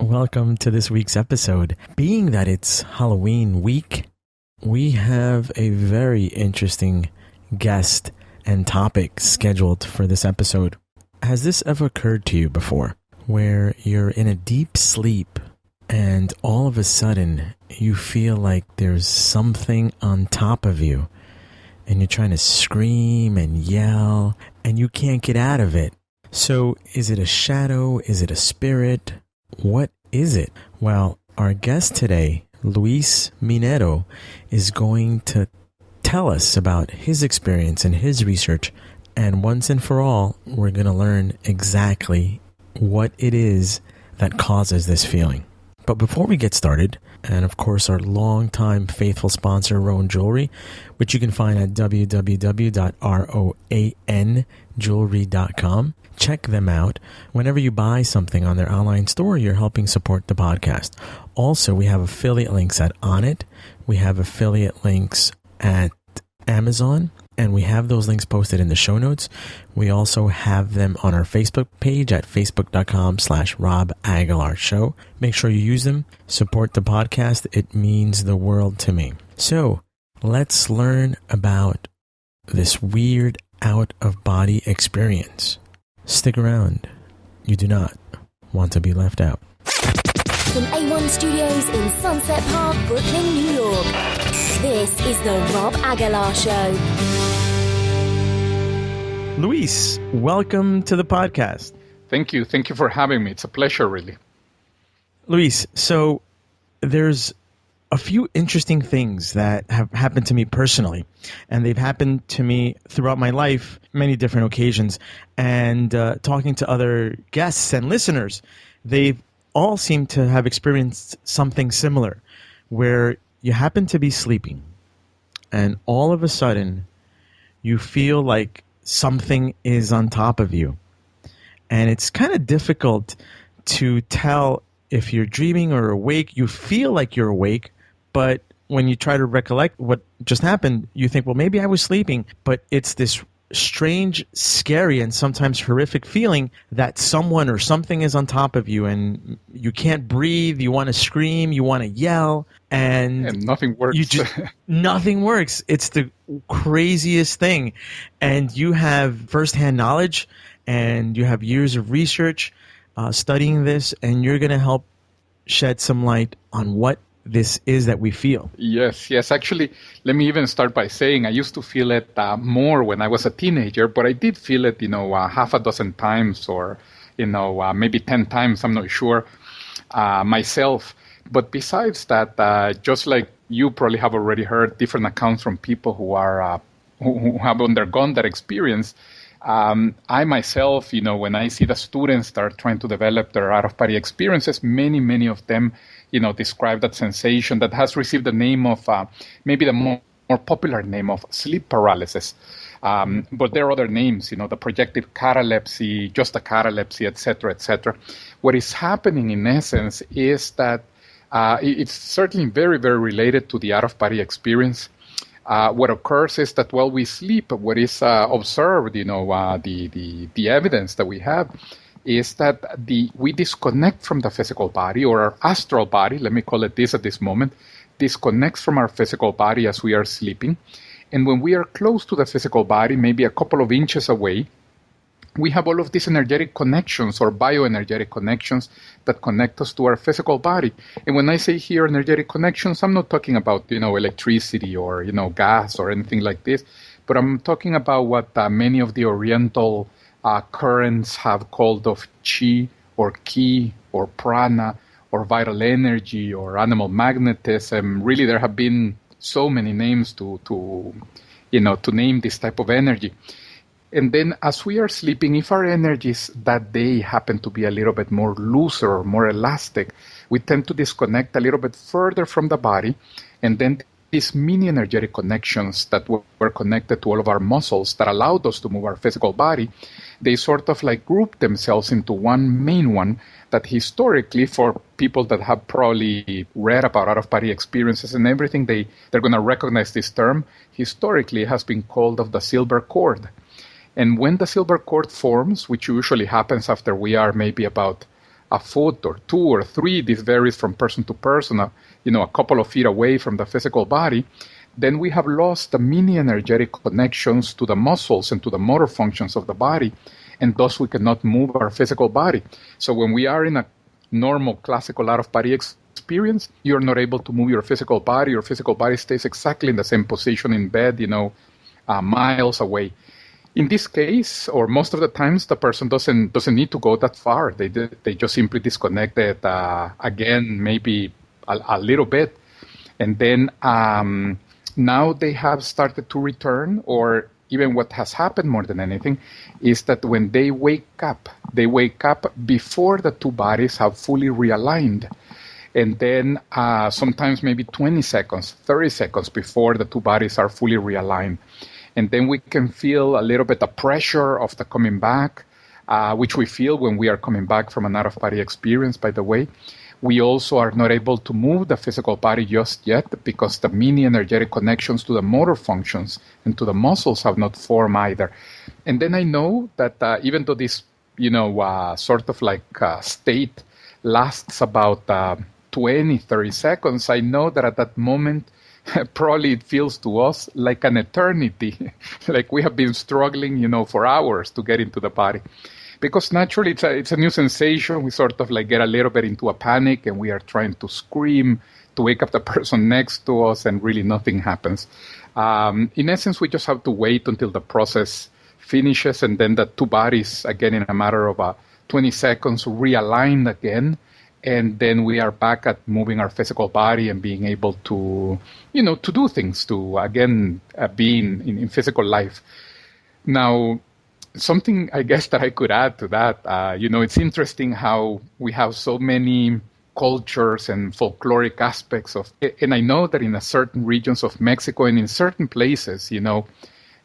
welcome to this week's episode. Being that it's Halloween week, we have a very interesting guest and topic scheduled for this episode. Has this ever occurred to you before, where you're in a deep sleep and all of a sudden you feel like there's something on top of you and you're trying to scream and yell and you can't get out of it? So is it a shadow? Is it a spirit? What is it? Well, our guest today, Luis Minero, is going to tell us about his experience and his research. And once and for all, we're going to learn exactly what it is that causes this feeling. But before we get started, and of course our longtime faithful sponsor, Roan Jewelry, which you can find at www.roanjewelry.com. Check them out. Whenever you buy something on their online store, you're helping support the podcast. Also, we have affiliate links at Onnit. We have affiliate links at Amazon, and we have those links posted in the show notes. We also have them on our Facebook page at facebook.com/Rob Aguilar Show. Make sure you use them. Support the podcast. It means the world to me. So let's learn about this weird out-of-body experience. Stick around. You do not want to be left out. From A1 Studios in Sunset Park, Brooklyn, New York, this is the Rob Aguilar Show. Luis, welcome to the podcast. Thank you. Thank you for having me. It's a pleasure, really. Luis, so there's a few interesting things that have happened to me personally, and they've happened to me throughout my life, many different occasions, and talking to other guests and listeners, they've all seemed to have experienced something similar, where you happen to be sleeping, and all of a sudden, you feel like something is on top of you, and it's kind of difficult to tell if you're dreaming or awake. You feel like you're awake, but when you try to recollect what just happened, you think, well, maybe I was sleeping. But it's this strange, scary, and sometimes horrific feeling that someone or something is on top of you and you can't breathe, you want to scream, you want to yell, and nothing works. Nothing works. It's the craziest thing. And you have firsthand knowledge and you have years of research studying this, and you're going to help shed some light on what this is that we feel. Yes. Actually, let me even start by saying I used to feel it more when I was a teenager, but I did feel it, half a dozen times or, maybe 10 times, I'm not sure, myself. But besides that, just like you probably have already heard different accounts from people who are who have undergone that experience, I myself, when I see the students that are trying to develop their out-of-body experiences, many of them, describe that sensation that has received the name of, maybe the more popular name of sleep paralysis. But there are other names, the projected catalepsy, just the catalepsy, etc., etc. What is happening in essence is that it's certainly very, very related to the out-of-body experience. What occurs is that while we sleep, what is observed, the evidence that we have is that we disconnect from the physical body, or our astral body, let me call it this at this moment, disconnects from our physical body as we are sleeping. And when we are close to the physical body, maybe a couple of inches away, we have all of these energetic connections or bioenergetic connections that connect us to our physical body. And when I say here energetic connections, I'm not talking about, electricity or, gas or anything like this, but I'm talking about what many of the Oriental currents have called of chi or ki or prana or vital energy or animal magnetism. Really, there have been so many names to name this type of energy. And then as we are sleeping, if our energies that day happen to be a little bit more looser or more elastic, we tend to disconnect a little bit further from the body. And then these mini energetic connections that were connected to all of our muscles that allowed us to move our physical body, they sort of like group themselves into one main one that historically, for people that have probably read about out-of-body experiences and everything, they're going to recognize this term. Historically, it has been called of the silver cord. And when the silver cord forms, which usually happens after we are maybe about a foot or 2 or 3, this varies from person to person, a couple of feet away from the physical body, then we have lost the mini energetic connections to the muscles and to the motor functions of the body, and thus we cannot move our physical body. So when we are in a normal classical out-of-body experience, you're not able to move your physical body. Your physical body stays exactly in the same position in bed, miles away. In this case, or most of the times, the person doesn't need to go that far. They just simply disconnect it again, maybe a little bit, and then now they have started to return. Or even what has happened more than anything is that when they wake up before the two bodies have fully realigned. And then sometimes maybe 20 seconds, 30 seconds before the two bodies are fully realigned. And then we can feel a little bit the pressure of the coming back, which we feel when we are coming back from an out-of-body experience, by the way. We also are not able to move the physical body just yet because the mini energetic connections to the motor functions and to the muscles have not formed either. And then I know that even though this, sort of like state lasts about 20, 30 seconds, I know that at that moment, probably it feels to us like an eternity, like we have been struggling, for hours to get into the body. Because naturally it's a new sensation. We sort of like get a little bit into a panic and we are trying to scream to wake up the person next to us and really nothing happens. In essence, we just have to wait until the process finishes and then the two bodies, again, in a matter of 20 seconds, realign again. And then we are back at moving our physical body and being able to, to do things, to, again, be in physical life. Now, something I guess that I could add to that, it's interesting how we have so many cultures and folkloric aspects and I know that in certain regions of Mexico and in certain places,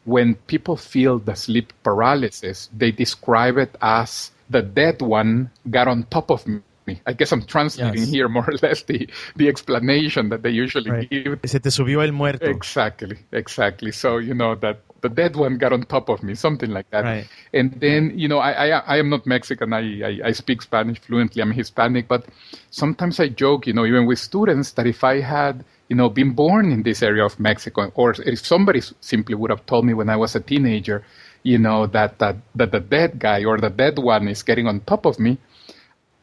when people feel the sleep paralysis, they describe it as the dead one got on top of me. I guess I'm translating here more or less the explanation that they usually give. Se te subió el muerto. Exactly. So, that the dead one got on top of me, something like that. Right. And then, I am not Mexican. I speak Spanish fluently. I'm Hispanic. But sometimes I joke, even with students, that if I had, been born in this area of Mexico, or if somebody simply would have told me when I was a teenager, that the dead guy or the dead one is getting on top of me,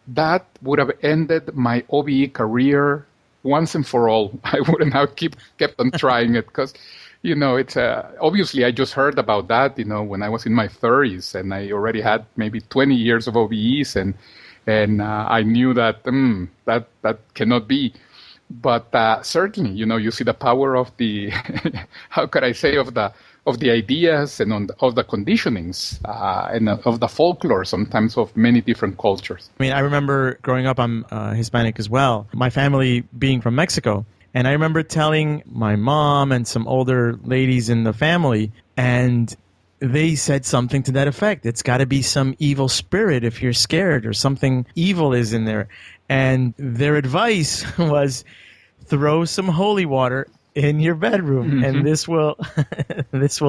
that would have ended my OBE career once and for all. I wouldn't have kept on trying it because, it's obviously I just heard about that, when I was in my 30s and I already had maybe 20 years of OBEs and I knew that that cannot be. But certainly, you see the power of the, how could I say, of the ideas and of the conditionings and of the folklore sometimes of many different cultures. I mean, I remember growing up, I'm Hispanic as well, my family being from Mexico. And I remember telling my mom and some older ladies in the family, and they said something to that effect. It's got to be some evil spirit if you're scared or something evil is in there. And their advice was throw some holy water in your bedroom, and this will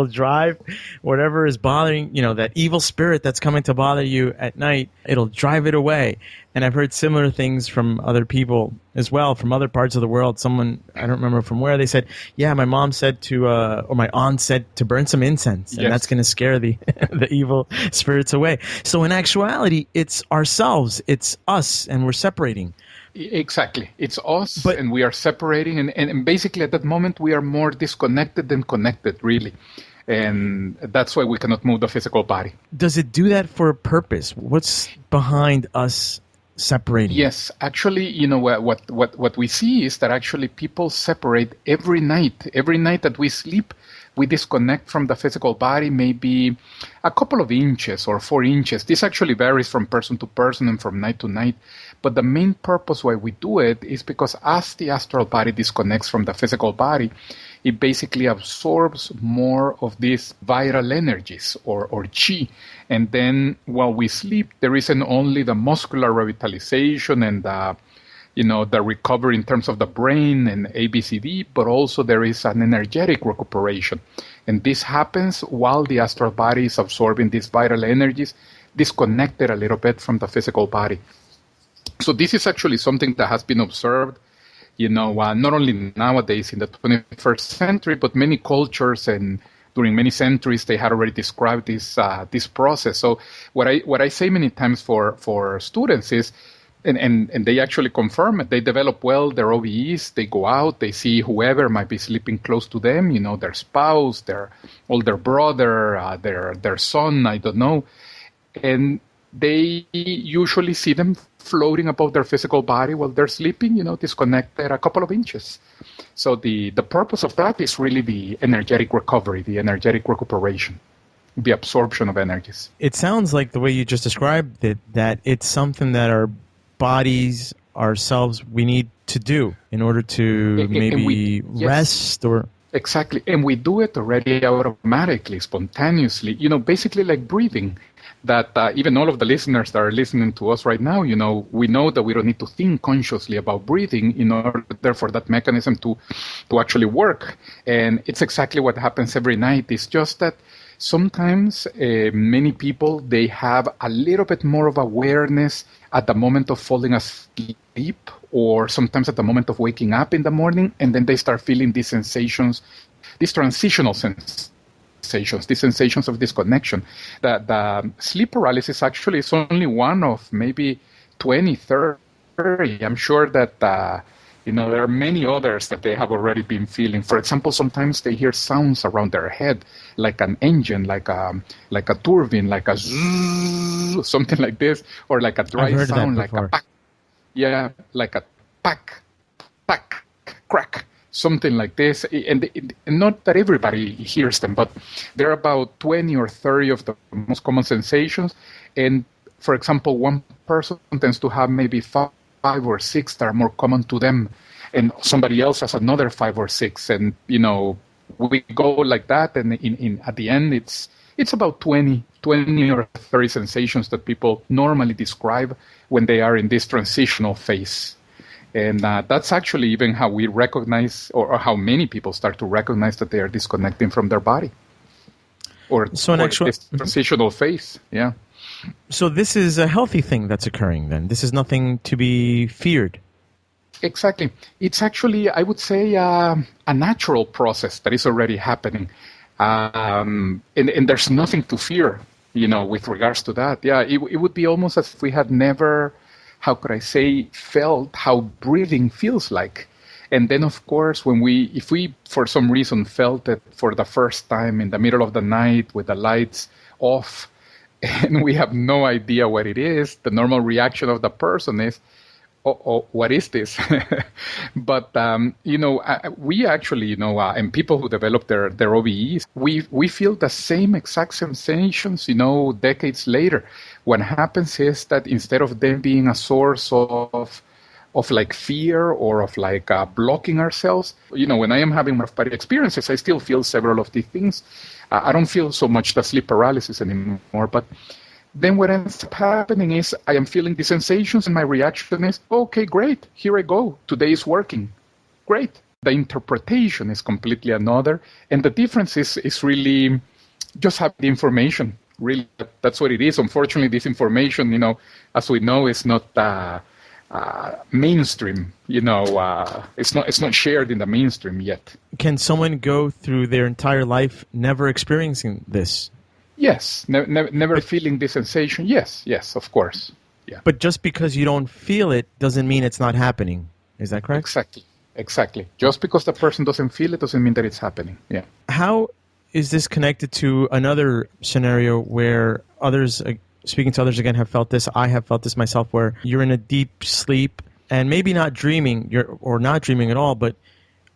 drive whatever is bothering, that evil spirit that's coming to bother you at night, it'll drive it away. And I've heard similar things from other people as well, from other parts of the world. Someone, I don't remember from where, they said, yeah, my mom said or my aunt said to burn some incense, and that's going to scare the evil spirits away. So in actuality, it's ourselves, it's us, and we're separating. Exactly. It's us, and we are separating. And basically at that moment, we are more disconnected than connected, really. And that's why we cannot move the physical body. Does it do that for a purpose? What's behind us separating? Yes. Actually, what we see is that actually people separate every night. Every night that we sleep, we disconnect from the physical body maybe a couple of inches or 4 inches. This actually varies from person to person and from night to night. But the main purpose why we do it is because as the astral body disconnects from the physical body, it basically absorbs more of these vital energies or chi. And then while we sleep, there isn't only the muscular revitalization and the recovery in terms of the brain and ABCD, but also there is an energetic recuperation. And this happens while the astral body is absorbing these vital energies, disconnected a little bit from the physical body. So this is actually something that has been observed, not only nowadays in the 21st century, but many cultures and during many centuries they had already described this process. So what I say many times for students is, and they actually confirm it, they develop well their OBEs, they go out, they see whoever might be sleeping close to them, their spouse, their older brother, their son, I don't know, and they usually see them floating above their physical body while they're sleeping, disconnected a couple of inches. So the purpose of that is really the energetic recovery, the energetic recuperation, the absorption of energies. It sounds like the way you just described it, that it's something that our bodies, ourselves, we need to do in order to maybe rest or... Exactly. And we do it already automatically, spontaneously, basically like breathing. That even all of the listeners that are listening to us right now, we know that we don't need to think consciously about breathing in order for that mechanism to actually work. And it's exactly what happens every night. It's just that sometimes many people, they have a little bit more of awareness at the moment of falling asleep, or sometimes at the moment of waking up in the morning, and then they start feeling these sensations, these transitional sensations, these sensations of disconnection. The sleep paralysis actually is only one of maybe 20, 30. I'm sure that there are many others that they have already been feeling. For example, sometimes they hear sounds around their head, like an engine, like a turbine, like a zzz, something like this, or like a dry sound, like a pack. Yeah, like a pack, crack. Something like this, and not that everybody hears them, but there are about 20 or 30 of the most common sensations. And for example, one person tends to have maybe five or six that are more common to them, and somebody else has another 5 or 6, and we go like that. And in at the end, it's about 20 or 30 sensations that people normally describe when they are in this transitional phase. And that's actually even how we recognize, or how many people start to recognize that they are disconnecting from their body, or this transitional phase. Yeah. So this is a healthy thing that's occurring then? This is nothing to be feared? Exactly. It's actually, I would say, a natural process that is already happening. And there's nothing to fear, with regards to that. Yeah, it would be almost as if we had never... how could I say, felt how breathing feels like. And then, of course, if we for some reason felt it for the first time in the middle of the night with the lights off, and we have no idea what it is, the normal reaction of the person is, oh, what is this? But, we actually, and people who develop their OBEs, we feel the same exact sensations, decades later. What happens is that instead of them being a source of like fear or of like blocking ourselves, when I am having out-of-body experiences, I still feel several of these things. I don't feel so much the sleep paralysis anymore, but then what ends up happening is I am feeling the sensations, and my reaction is, okay, great, here I go. Today is working. Great. The interpretation is completely another. And the difference is really just have the information. Really, that's what it is. Unfortunately, this information, as we know, is not mainstream. It's not shared in the mainstream yet. Can someone go through their entire life never experiencing this? Yes, never feeling the sensation. Yes, of course. Yeah. But just because you don't feel it doesn't mean it's not happening. Is that correct? Exactly. Just because the person doesn't feel it doesn't mean that it's happening. Yeah. How is this connected to another scenario where others, speaking to others again, have felt this? I have felt this myself, where you're in a deep sleep and maybe not dreaming, or not dreaming at all, but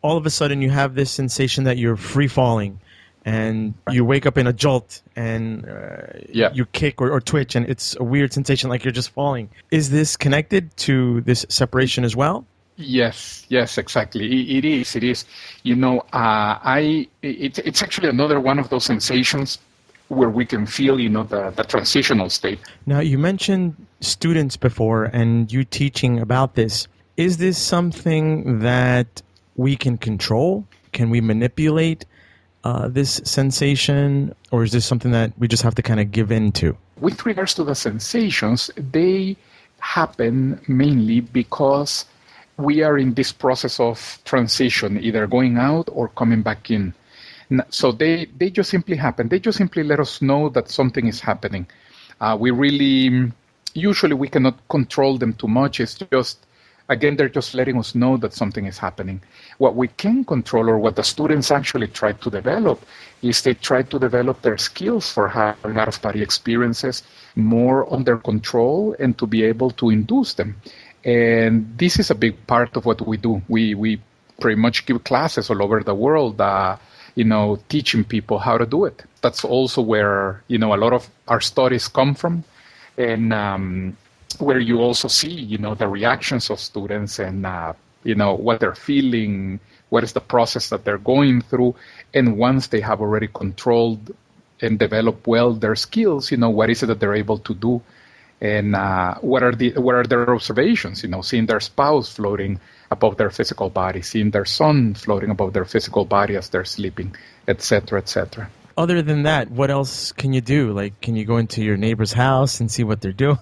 all of a sudden you have this sensation that you're free falling. And you wake up in a jolt, and you kick or twitch, and it's a weird sensation like you're just falling. Is this connected to this separation as well? Yes, exactly. It is. It's actually another one of those sensations where we can feel, the transitional state. Now, you mentioned students before, and you teaching about this. Is this something that we can control? Can we manipulate this sensation, or is this something that we just have to kind of give in to? With regards to the sensations, they happen mainly because we are in this process of transition, either going out or coming back in. So they just simply happen. They just simply let us know that something is happening. Usually we cannot control them too much. It's just, again, they're just letting us know that something is happening. What we can control, or what the students actually try to develop, is they try to develop their skills for having out-of-body experiences more under control and to be able to induce them. And this is a big part of what we do. We pretty much give classes all over the world, teaching people how to do it. That's also where, a lot of our studies come from, and where you also see, the reactions of students and, what they're feeling, what is the process that they're going through. And once they have already controlled and developed well their skills, what is it that they're able to do? And what are their observations? Seeing their spouse floating above their physical body, seeing their son floating above their physical body as they're sleeping, etc., etc. Other than that, what else can you do? Like, can you go into your neighbor's house and see what they're doing?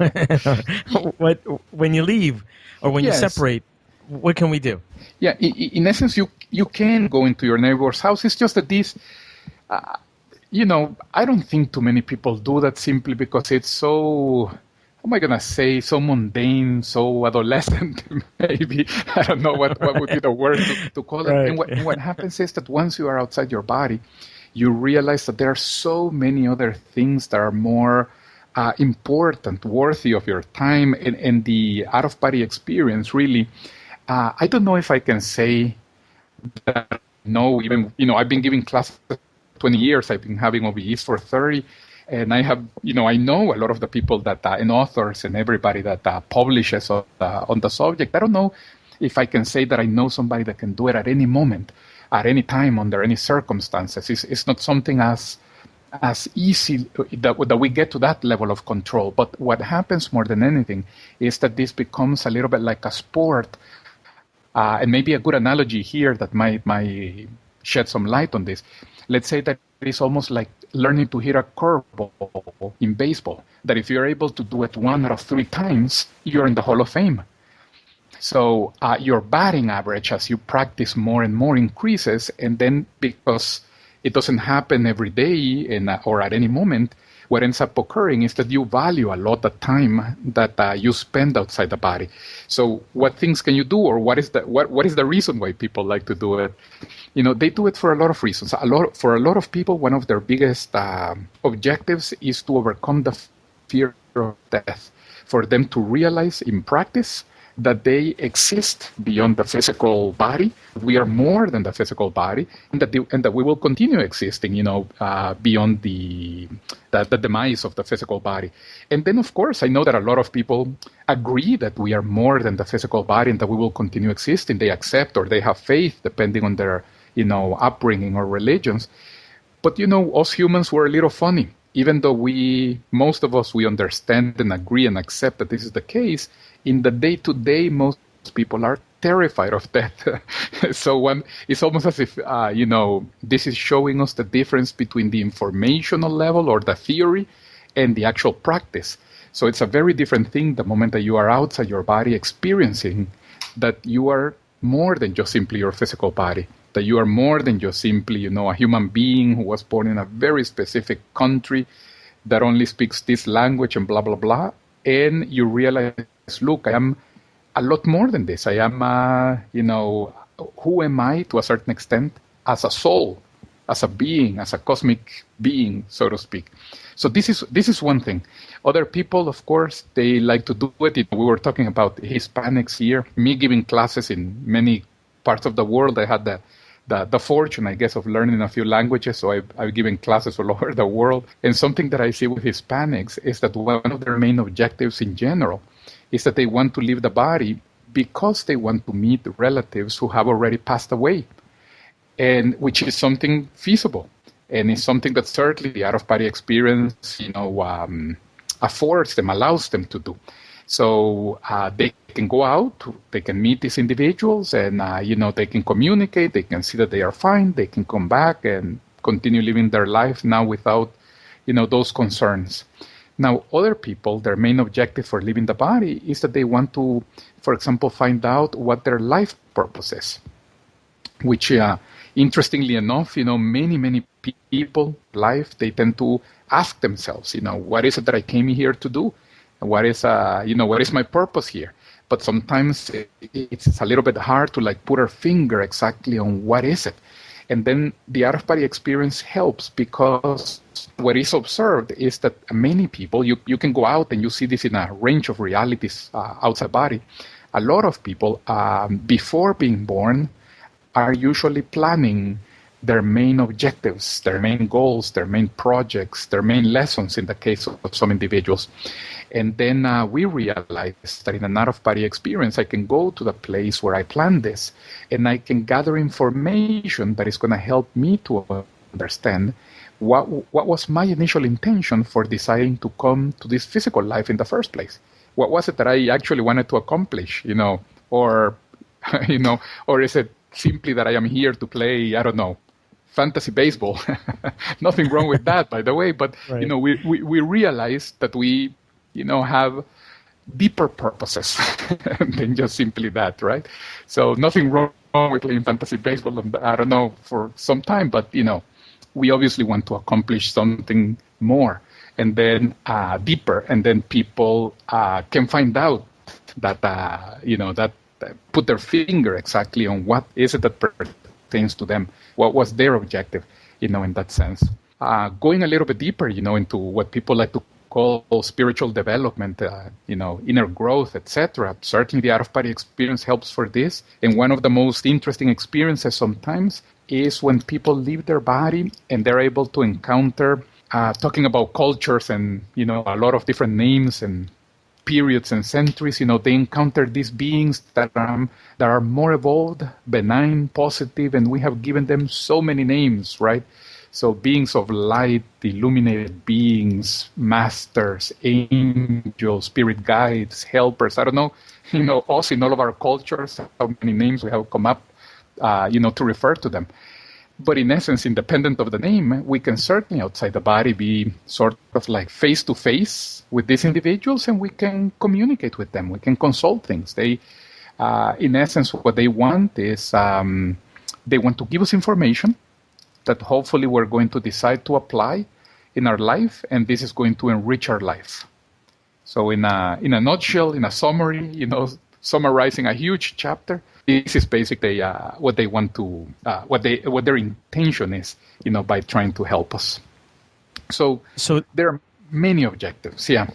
What when you leave or when you separate, what can we do? Yeah, in essence, you can go into your neighbor's house. It's just that this, I don't think too many people do that simply because it's so, how am I going to say, so mundane, so adolescent, maybe. I don't know what would be the word to call it. Right. And what happens is that once you are outside your body, you realize that there are so many other things that are more important, worthy of your time, and the out-of-body experience, really. I don't know if I can say that, I've been giving classes 20 years, I've been having OBEs for 30, and I have, I know a lot of the people that, and authors and everybody that publishes on the subject. I don't know if I can say that I know somebody that can do it at any moment, at any time, under any circumstances. It's not something as easy that we get to that level of control. But what happens more than anything is that this becomes a little bit like a sport. And maybe a good analogy here that might shed some light on this. Let's say that it's almost like learning to hit a curveball in baseball. That if you're able to do it 1 out of 3 times, you're in the Hall of Fame. So your batting average, as you practice more and more, increases, and then because it doesn't happen every day or at any moment, what ends up occurring is that you value a lot the time that you spend outside the body. So what things can you do, or what is the reason why people like to do it? They do it for a lot of reasons. For a lot of people, one of their biggest objectives is to overcome the fear of death, for them to realize in practice that they exist beyond the physical body. We are more than the physical body, and that we will continue existing, beyond the demise of the physical body. And then, of course, I know that a lot of people agree that we are more than the physical body and that we will continue existing. They accept, or they have faith, depending on their, upbringing or religions. But, us humans were a little funny. Even though most of us, we understand and agree and accept that this is the case, in the day-to-day, most people are terrified of death. So it's almost as if, this is showing us the difference between the informational level or the theory and the actual practice. So it's a very different thing the moment that you are outside your body experiencing that you are more than just simply your physical body, that you are more than just simply, a human being who was born in a very specific country that only speaks this language and blah, blah, blah. And you realize, look, I am a lot more than this. I am, who am I to a certain extent as a soul, as a being, as a cosmic being, so to speak. So this is one thing. Other people, of course, they like to do it. We were talking about Hispanics here. Me giving classes in many parts of the world, I had the fortune, I guess, of learning a few languages. So I've given classes all over the world. And something that I see with Hispanics is that one of their main objectives in general is that they want to leave the body because they want to meet relatives who have already passed away, and which is something feasible. And it's something that certainly the out-of-body experience, affords them, allows them to do. So they can go out, they can meet these individuals, and, they can communicate, they can see that they are fine, they can come back and continue living their life now without, those concerns. Now, other people, their main objective for leaving the body is that they want to, for example, find out what their life purpose is, which, interestingly enough, many people, they tend to ask themselves, what is it that I came here to do? What is, what is my purpose here? But sometimes it's a little bit hard to like put our finger exactly on what is it. And then the out-of-body experience helps, because what is observed is that many people, you can go out and you see this in a range of realities outside body. A lot of people, before being born, are usually planning their main objectives, their main goals, their main projects, their main lessons in the case of some individuals. And then we realize that in an out-of-body experience, I can go to the place where I planned this, and I can gather information that is going to help me to understand what was my initial intention for deciding to come to this physical life in the first place. What was it that I actually wanted to accomplish, or, or is it simply that I am here to play, I don't know, fantasy baseball? Nothing wrong with that, by the way, but, right. We realize that we, have deeper purposes than just simply that, right? So nothing wrong with playing fantasy baseball, I don't know, for some time, but, we obviously want to accomplish something more, and then deeper, and then people can find out that, that put their finger exactly on what is it that pertains to them, what was their objective, in that sense. Going a little bit deeper, into what people like to call spiritual development, inner growth, etc. Certainly the out-of-body experience helps for this. And one of the most interesting experiences sometimes is when people leave their body and they're able to encounter, talking about cultures and, a lot of different names and periods and centuries, they encounter these beings that are more evolved, benign, positive, and we have given them so many names, right? So beings of light, illuminated beings, masters, angels, spirit guides, helpers. I don't know, us in all of our cultures, how many names we have come up, to refer to them. But in essence, independent of the name, we can certainly outside the body be sort of like face-to-face with these individuals, and we can communicate with them. We can consult things. They, in essence, what they want is they want to give us information that hopefully we're going to decide to apply in our life, and this is going to enrich our life. So in a nutshell, in a summary, summarizing a huge chapter, this is basically what they want to, what their intention is, by trying to help us. So there are many objectives. Yeah.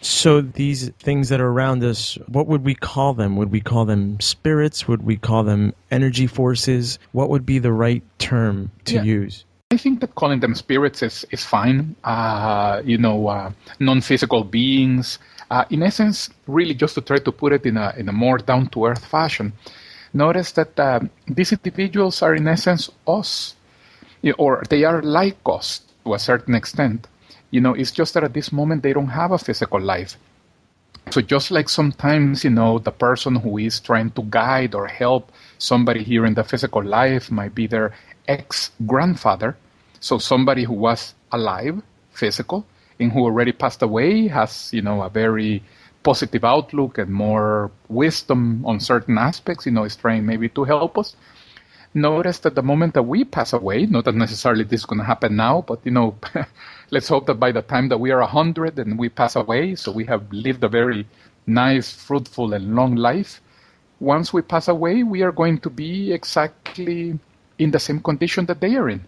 So these things that are around us, what would we call them? Would we call them spirits? Would we call them energy forces? What would be the right term to use? I think that calling them spirits is fine. Non-physical beings. In essence, really just to try to put it in a more down-to-earth fashion. Notice that these individuals are in essence us, or they are like us to a certain extent. It's just that at this moment they don't have a physical life. So just like sometimes, the person who is trying to guide or help somebody here in the physical life might be their ex-grandfather. So somebody who was alive, physical, and who already passed away has, a very positive outlook and more wisdom on certain aspects, is trying maybe to help us. Notice that the moment that we pass away, not that necessarily this is going to happen now, but, let's hope that by the time that we are 100 and we pass away, so we have lived a very nice, fruitful, and long life. Once we pass away, we are going to be exactly in the same condition that they are in.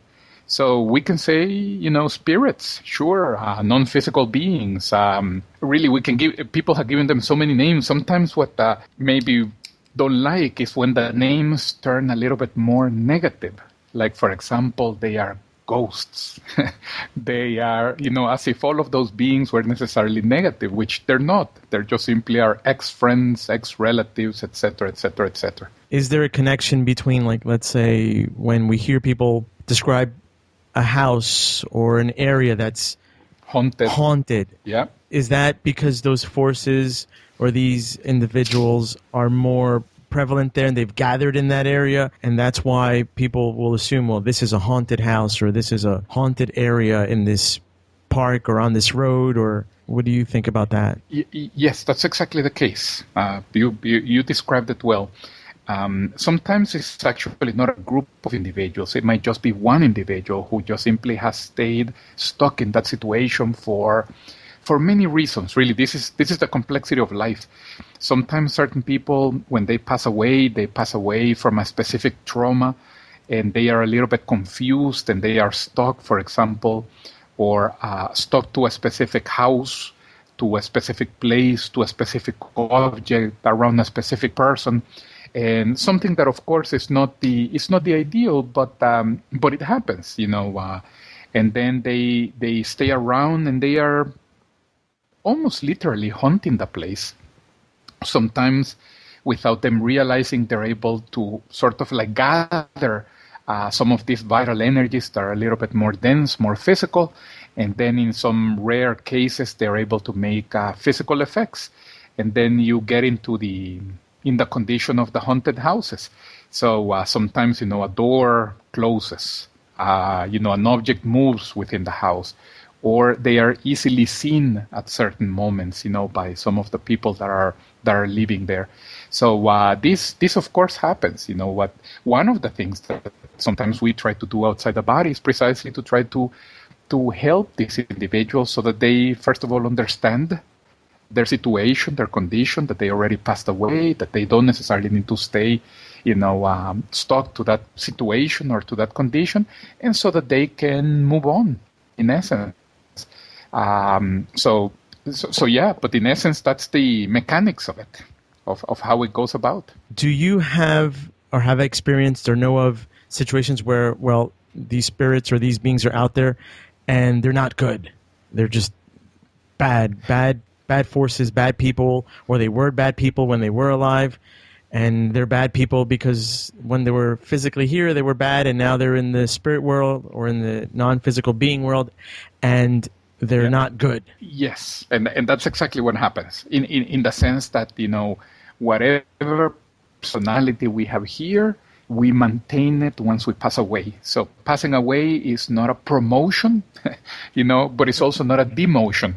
So we can say, spirits, sure, non-physical beings. Really, we can people have given them so many names. Sometimes what maybe don't like is when the names turn a little bit more negative. Like, for example, they are ghosts. They are, as if all of those beings were necessarily negative, which they're not. They're just simply our ex-friends, ex-relatives, etc., etc., etc. Is there a connection between, like, let's say, when we hear people describe a house or an area that's haunted? Yeah. Is that because those forces or these individuals are more prevalent there and they've gathered in that area, and that's why people will assume, well, this is a haunted house or this is a haunted area in this park or on this road, or what do you think about that? Yes, that's exactly the case. You described it well. Sometimes it's actually not a group of individuals. It might just be one individual who just simply has stayed stuck in that situation for many reasons. Really, this is the complexity of life. Sometimes certain people, when they pass away from a specific trauma, and they are a little bit confused, and they are stuck, for example, or stuck to a specific house, to a specific place, to a specific object, around a specific person. And something that, of course, is not the ideal, but it happens, and then they stay around, and they are almost literally haunting the place. Sometimes, without them realizing, they're able to sort of like gather some of these vital energies that are a little bit more dense, more physical, and then in some rare cases, they're able to make physical effects. And then you get into in the condition of the haunted houses. So sometimes, a door closes, an object moves within the house, or they are easily seen at certain moments, by some of the people that are living there. So this of course happens. One of the things that sometimes we try to do outside the body is precisely to try to help these individuals so that they, first of all, understand their situation, their condition, that they already passed away, that they don't necessarily need to stay, stuck to that situation or to that condition, and so that they can move on, in essence. So yeah, but in essence, that's the mechanics of it, of how it goes about. Do you have experienced or know of situations where, well, these spirits or these beings are out there and they're not good? They're just bad forces, bad people, or they were bad people when they were alive, and they're bad people because when they were physically here, they were bad, and now they're in the spirit world or in the non-physical being world, and they're not good. Yes, and that's exactly what happens, in the sense that, whatever personality we have here, we maintain it once we pass away. So passing away is not a promotion, but it's also not a demotion.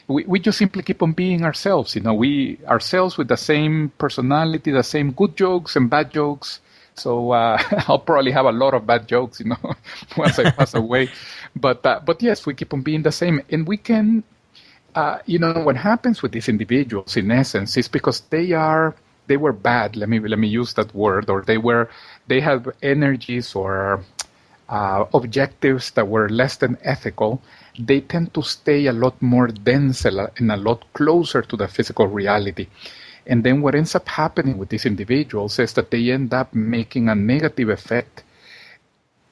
We just simply keep on being ourselves, we ourselves with the same personality, the same good jokes and bad jokes. So I'll probably have a lot of bad jokes, once I pass away. But yes, we keep on being the same, and we can, what happens with these individuals, in essence, is because they were bad. Let me use that word, or they have energies or objectives that were less than ethical. They tend to stay a lot more dense and a lot closer to the physical reality. And then what ends up happening with these individuals is that they end up making a negative effect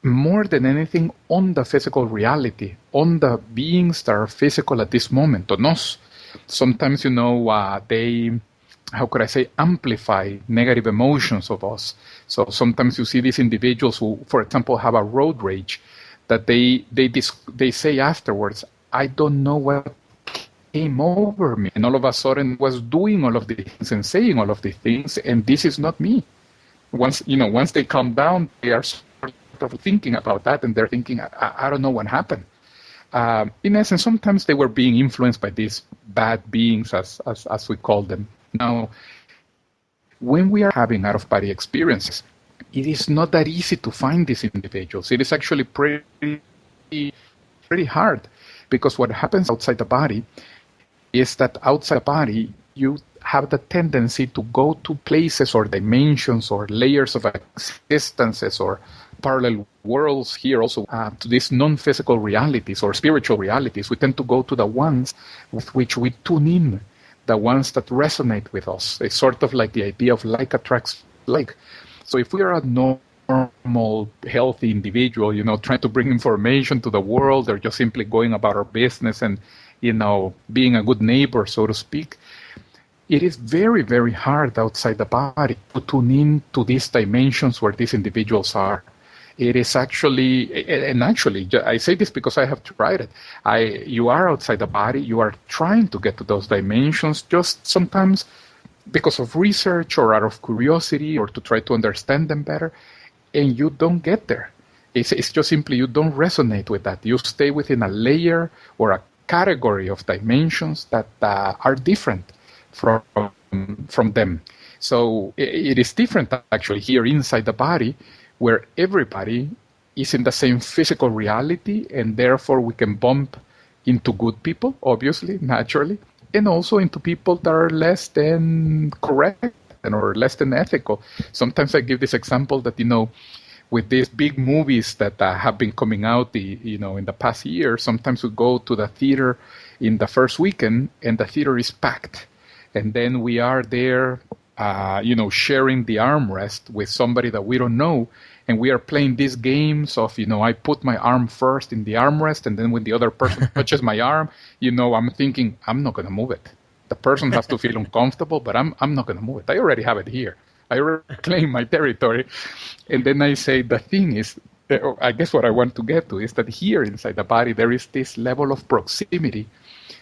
more than anything on the physical reality, on the beings that are physical at this moment, on us. Sometimes, they, how could I say, amplify negative emotions of us. So sometimes you see these individuals who, for example, have a road rage, that they say afterwards, I don't know what came over me, and all of a sudden was doing all of these things and saying all of these things, and this is not me. Once they calm down, they are sort of thinking about that, and they're thinking, I don't know what happened. In essence, sometimes they were being influenced by these bad beings, as we call them. Now, when we are having out-of-body experiences, it is not that easy to find these individuals. It is actually pretty hard, because what happens outside the body is that outside the body, you have the tendency to go to places or dimensions or layers of existences or parallel worlds here also, to these non-physical realities or spiritual realities. We tend to go to the ones with which we tune in, the ones that resonate with us. It's sort of like the idea of like attracts like. So if we are a normal, healthy individual, trying to bring information to the world, or just simply going about our business and, being a good neighbor, so to speak, it is very, very hard outside the body to tune in to these dimensions where these individuals are. It is actually, I say this because I have tried it. You are outside the body, you are trying to get to those dimensions, just sometimes because of research or out of curiosity or to try to understand them better, and you don't get there. It's just simply you don't resonate with that. You stay within a layer or a category of dimensions that are different from them. So it is different actually here inside the body, where everybody is in the same physical reality, and therefore we can bump into good people, obviously, naturally, and also into people that are less than correct or less than ethical. Sometimes I give this example that, with these big movies that have been coming out, in the past year, sometimes we go to the theater in the first weekend and the theater is packed. And then we are there, sharing the armrest with somebody that we don't know. And we are playing these games of, I put my arm first in the armrest, and then when the other person touches my arm, I'm thinking, I'm not going to move it. The person has to feel uncomfortable, but I'm not going to move it. I already have it here. I already claim my territory. And then I say, the thing is, I guess what I want to get to is that here inside the body, there is this level of proximity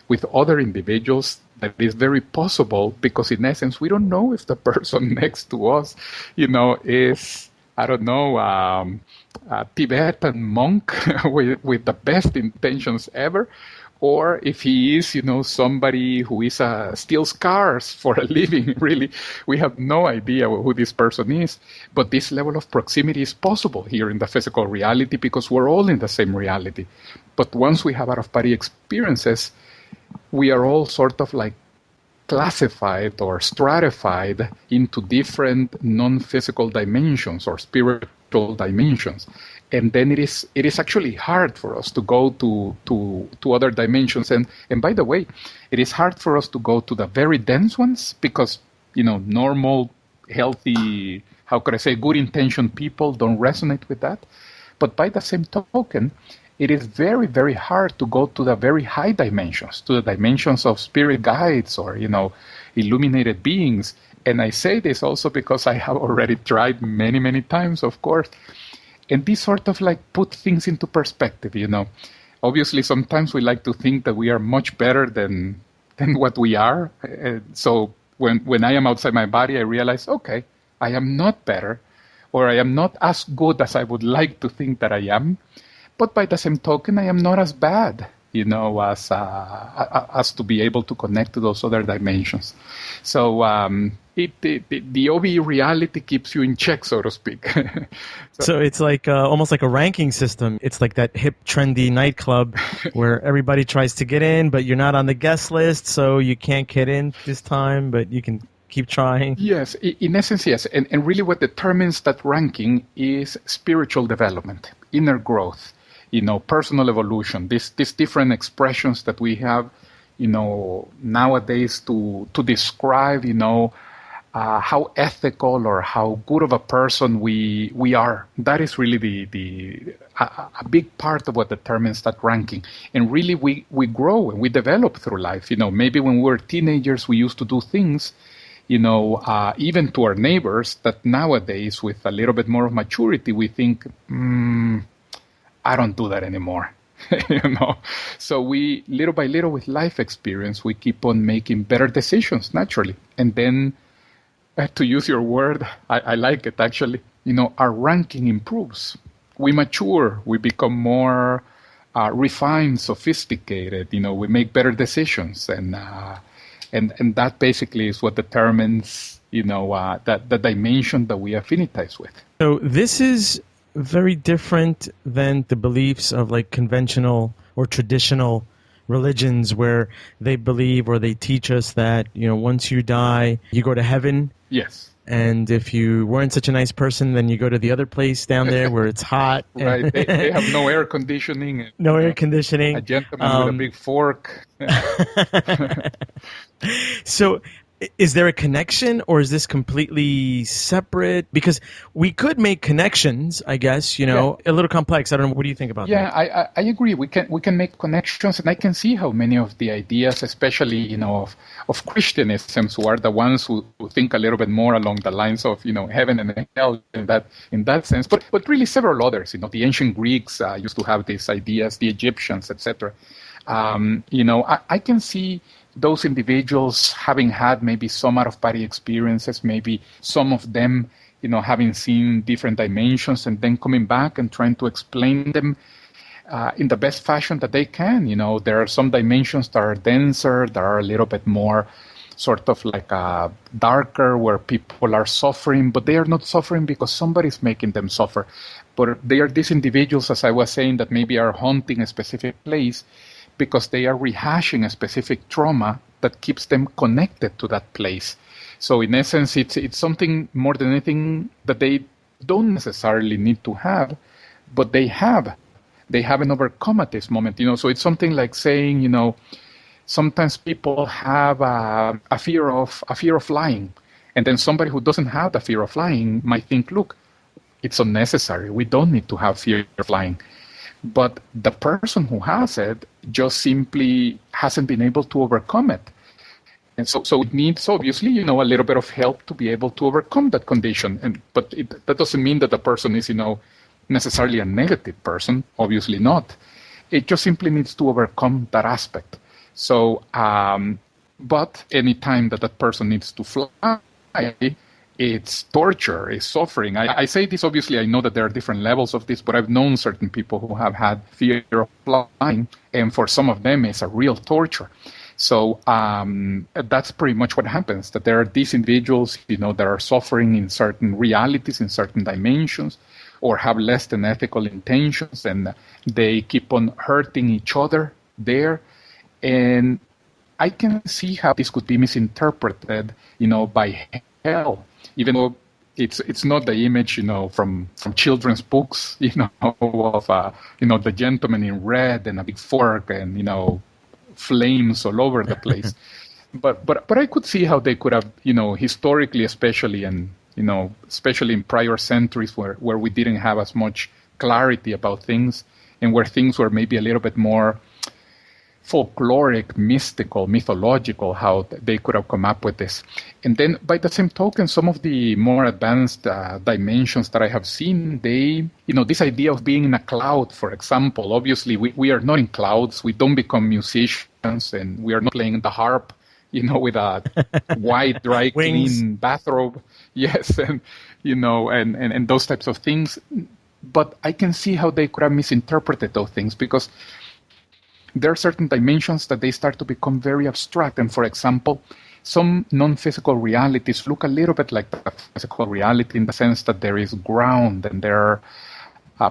with other individuals that is very possible, because in essence, we don't know if the person next to us, is, I don't know, a Tibetan monk with the best intentions ever, or if he is, somebody who is steals cars for a living. Really, we have no idea who this person is. But this level of proximity is possible here in the physical reality, because we're all in the same reality. But once we have out-of-body experiences, we are all sort of like classified or stratified into different non-physical dimensions or spiritual dimensions. And then it is actually hard for us to go to other dimensions. And by the way, it is hard for us to go to the very dense ones, because, normal, healthy, how could I say, good-intentioned people don't resonate with that. But by the same token, it is very, very hard to go to the very high dimensions, to the dimensions of spirit guides or, illuminated beings. And I say this also because I have already tried many, many times, of course. And these sort of like put things into perspective, Obviously, sometimes we like to think that we are much better than what we are. So when I am outside my body, I realize, okay, I am not better, or I am not as good as I would like to think that I am. But by the same token, I am not as bad, as to be able to connect to those other dimensions. So the OBE reality keeps you in check, so to speak. So it's like almost like a ranking system. It's like that hip, trendy nightclub where everybody tries to get in, but you're not on the guest list, so you can't get in this time, but you can keep trying. Yes, in essence, yes. And really what determines that ranking is spiritual development, inner growth, personal evolution, these different expressions that we have, nowadays to describe, how ethical or how good of a person we are. That is really a big part of what determines that ranking. And really we grow and we develop through life. Maybe when we were teenagers, we used to do things, even to our neighbors, that nowadays with a little bit more of maturity, we think, I don't do that anymore. So we, little by little with life experience, we keep on making better decisions naturally. And then, to use your word, I like it actually, our ranking improves. We mature, we become more refined, sophisticated, we make better decisions. And that basically is what determines, the dimension that we affinitize with. So this is very different than the beliefs of like conventional or traditional religions, where they believe or they teach us that, once you die, you go to heaven. Yes. And if you weren't such a nice person, then you go to the other place down there where it's hot. Right. They have no air conditioning. No air conditioning. A gentleman with a big fork. So is there a connection, or is this completely separate? Because we could make connections, I guess, a little complex. I don't know. What do you think about that? Yeah, I agree. We can make connections, and I can see how many of the ideas, especially, of Christianisms, who are the ones who think a little bit more along the lines of, heaven and hell in that sense, but really several others. The ancient Greeks used to have these ideas, the Egyptians, etc. I can see those individuals having had maybe some out-of-body experiences, maybe some of them, having seen different dimensions and then coming back and trying to explain them in the best fashion that they can. There are some dimensions that are denser, that are a little bit more sort of like darker, where people are suffering, but they are not suffering because somebody's making them suffer. But they are these individuals, as I was saying, that maybe are haunting a specific place because they are rehashing a specific trauma that keeps them connected to that place. So in essence, it's something more than anything that they don't necessarily need to have, but they haven't overcome at this moment. So it's something like saying, sometimes people have a fear of flying, and then somebody who doesn't have the fear of flying might think, look, it's unnecessary. We don't need to have fear of flying. But the person who has it just simply hasn't been able to overcome it. And so it needs, obviously, a little bit of help to be able to overcome that condition. But that doesn't mean that the person is, necessarily a negative person. Obviously not. It just simply needs to overcome that aspect. So, but any time that person needs to fly, it's torture, it's suffering. I say this, obviously, I know that there are different levels of this, but I've known certain people who have had fear of flying, and for some of them, it's a real torture. So that's pretty much what happens, that there are these individuals, that are suffering in certain realities, in certain dimensions, or have less than ethical intentions, and they keep on hurting each other there. And I can see how this could be misinterpreted, by hell, even though it's not the image, from children's books, of, the gentleman in red and a big fork and, flames all over the place. But I could see how they could have, historically, especially, and, especially in prior centuries where we didn't have as much clarity about things, and where things were maybe a little bit more folkloric, mystical, mythological, how they could have come up with this. And then by the same token, some of the more advanced dimensions that I have seen, they, this idea of being in a cloud, for example, obviously we are not in clouds, we don't become musicians, and we are not playing the harp, with a white, dry, clean bathrobe. Yes, and, and those types of things. But I can see how they could have misinterpreted those things, because there are certain dimensions that they start to become very abstract. And for example, some non-physical realities look a little bit like the physical reality, in the sense that there is ground and there are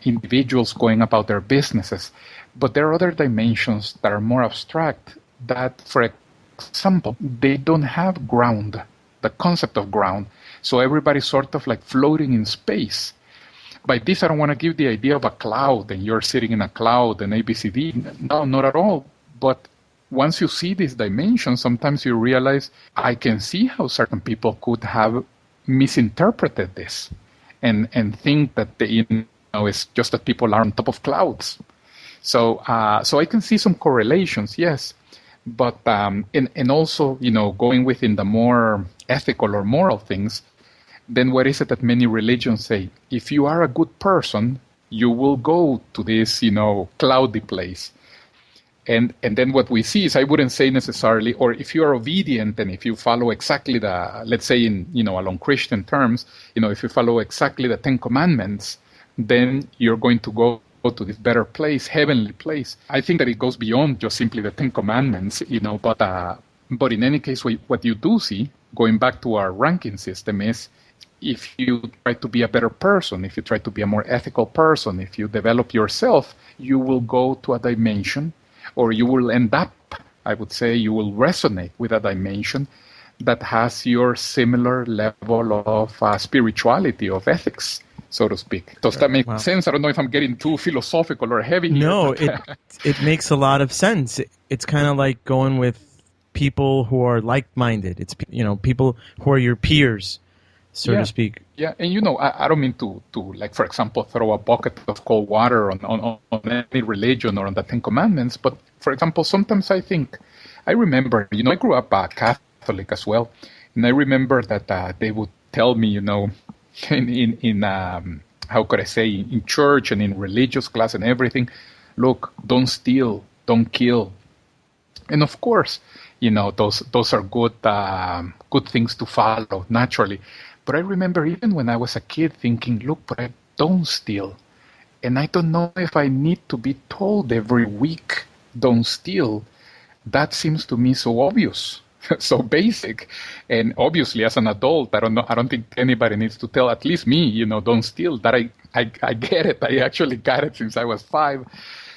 individuals going about their businesses. But there are other dimensions that are more abstract that, for example, they don't have ground, the concept of ground. So everybody's sort of like floating in space. By this, I don't want to give the idea of a cloud and you're sitting in a cloud and ABCD. No, not at all. But once you see these dimensions, sometimes you realize, I can see how certain people could have misinterpreted this and think that it's just that people are on top of clouds. So I can see some correlations, yes. But and also, going within the more ethical or moral things, then what is it that many religions say? If you are a good person, you will go to this, cloudy place. And then what we see is, I wouldn't say necessarily, or if you are obedient and if you follow exactly let's say in, along Christian terms, if you follow exactly the 10 Commandments, then you're going to go to this better place, heavenly place. I think that it goes beyond just simply the 10 Commandments, but in any case, what you do see, going back to our ranking system, is if you try to be a better person, if you try to be a more ethical person, if you develop yourself, you will go to a dimension, or you will end up, I would say, you will resonate with a dimension that has your similar level of spirituality, of ethics, so to speak. Does that make sense? I don't know if I'm getting too philosophical or heavy here. No, it makes a lot of sense. It's kind of like going with people who are like-minded. It's, people who are your peers, so to speak. Yeah, and I don't mean to like, for example, throw a bucket of cold water on any religion or on the 10 Commandments, but for example, sometimes I remember, I grew up Catholic as well, and I remember that they would tell me, in how could I say, in church and in religious class and everything, look, don't steal, don't kill, And of course, those are good things to follow naturally. But I remember even when I was a kid thinking, look, but I don't steal. And I don't know if I need to be told every week, don't steal. That seems to me so obvious, so basic. And obviously, as an adult, I don't think anybody needs to tell, at least me, don't steal. That I get it. I actually got it since I was 5.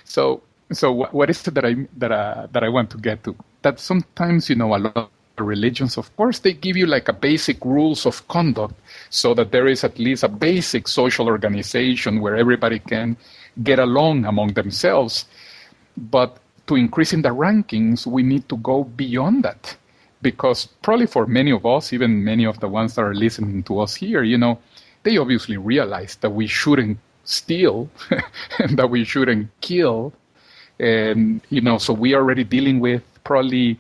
So what is it that I want to get to? That sometimes, a lot of religions, of course, they give you like a basic rules of conduct so that there is at least a basic social organization where everybody can get along among themselves. But to increase in the rankings, we need to go beyond that. Because probably for many of us, even many of the ones that are listening to us here, they obviously realize that we shouldn't steal and that we shouldn't kill. And, so we are already dealing with probably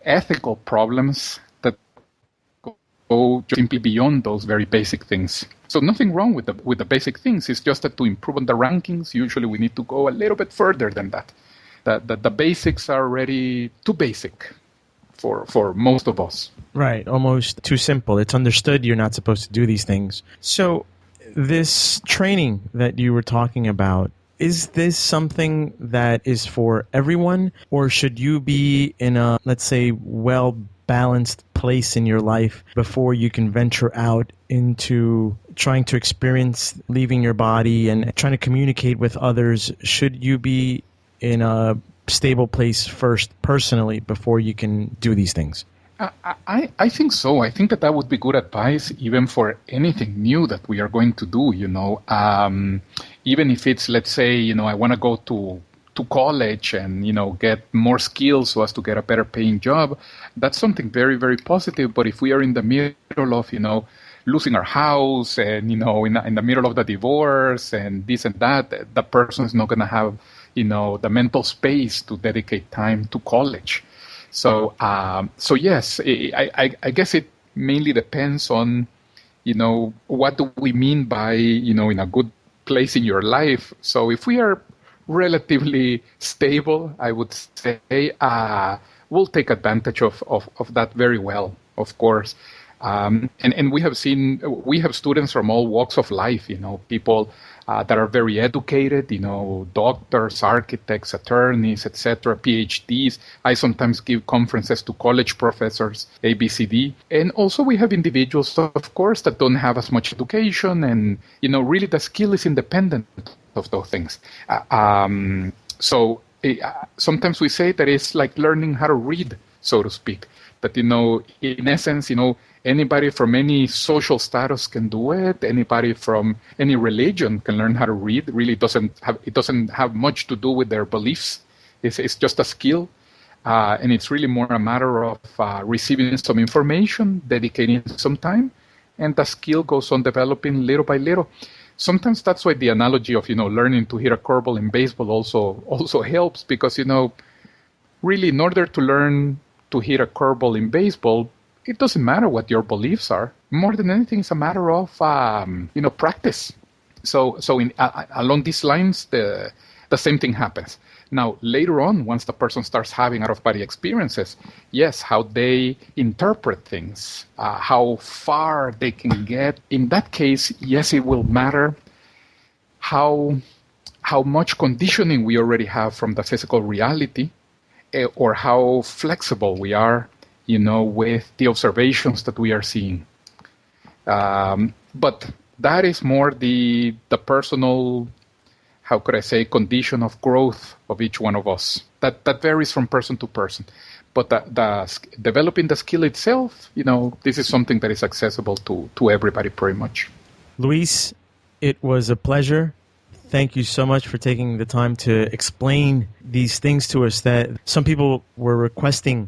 ethical problems that go simply beyond those very basic things. So nothing wrong with the basic things. It's just that to improve on the rankings, usually we need to go a little bit further than that. The basics are already too basic for most of us. Right, almost too simple. It's understood you're not supposed to do these things. So this training that you were talking about, is this something that is for everyone, or should you be in a, let's say, well-balanced place in your life before you can venture out into trying to experience leaving your body and trying to communicate with others? Should you be in a stable place first personally before you can do these things? I think so. I think that would be good advice even for anything new that we are going to do, even if it's, let's say, I want to go to college and, get more skills so as to get a better paying job. That's something very, very positive. But if we are in the middle of, losing our house and, in the middle of the divorce and this and that, the person is not going to have, the mental space to dedicate time to college. So yes, I guess it mainly depends on, what do we mean by, in a good place in your life. So if we are relatively stable, I would say we'll take advantage of that very well, of course. And we have students from all walks of life, people that are very educated, doctors, architects, attorneys, etc., PhDs. I sometimes give conferences to college professors, ABCD. And also we have individuals, of course, that don't have as much education and, really the skill is independent of those things. Sometimes we say that it's like learning how to read, so to speak. That, in essence, anybody from any social status can do it. Anybody from any religion can learn how to read. Really, it doesn't have much to do with their beliefs. It's just a skill, and it's really more a matter of receiving some information, dedicating some time, and the skill goes on developing little by little. Sometimes that's why the analogy of learning to hit a curveball in baseball also helps, because really in order to learn to hit a curveball in baseball, it doesn't matter what your beliefs are. More than anything, it's a matter of practice. So along these lines, the same thing happens. Now later on, once the person starts having out-of-body experiences, yes, how they interpret things, how far they can get. In that case, yes, it will matter how much conditioning we already have from the physical reality, or how flexible we are, with the observations that we are seeing. But that is more the personal, how could I say, condition of growth of each one of us. That varies from person to person. But the developing the skill itself, this is something that is accessible to everybody pretty much. Luis, it was a pleasure. Thank you so much for taking the time to explain these things to us that some people were requesting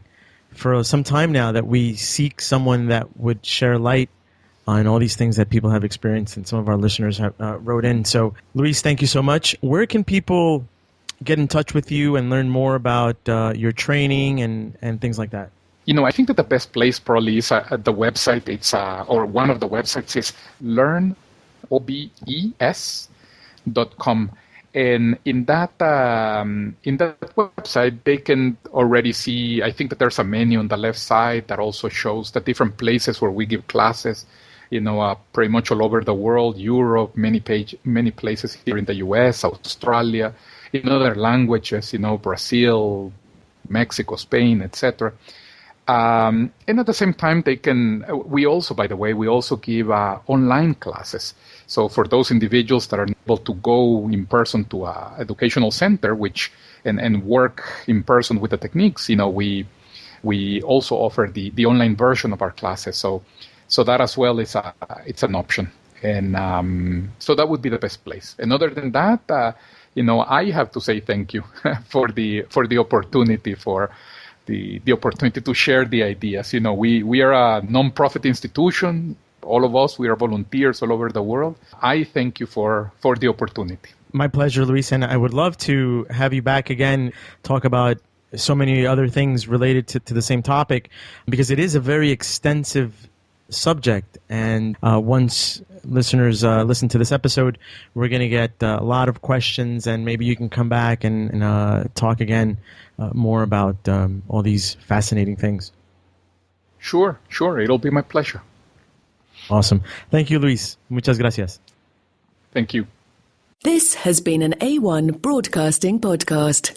for some time now, that we seek someone that would share light on all these things that people have experienced, and some of our listeners have wrote in. So, Luis, thank you so much. Where can people get in touch with you and learn more about your training and things like that? I think that the best place probably is at the website. It's or one of the websites is learnobes.com. And in that website, they can already see, I think that there's a menu on the left side that also shows the different places where we give classes, pretty much all over the world, Europe, many places here in the US, Australia, in other languages, Brazil, Mexico, Spain, etc. And at the same time, we also give online classes. So for those individuals that are able to go in person to an educational center, and work in person with the techniques, we also offer the online version of our classes. So that as well it's an option. And so that would be the best place. And other than that, I have to say thank you for the opportunity the opportunity to share the ideas. We are a non-profit institution. All of us, we are volunteers all over the world. I thank you for the opportunity. My pleasure, Luis, and I would love to have you back again, talk about so many other things related to the same topic, because it is a very extensive subject. And once listeners listen to this episode, we're going to get a lot of questions, and maybe you can come back and talk again more about all these fascinating things. Sure. It'll be my pleasure. Awesome. Thank you, Luis. Muchas gracias. Thank you. This has been an A1 Broadcasting podcast.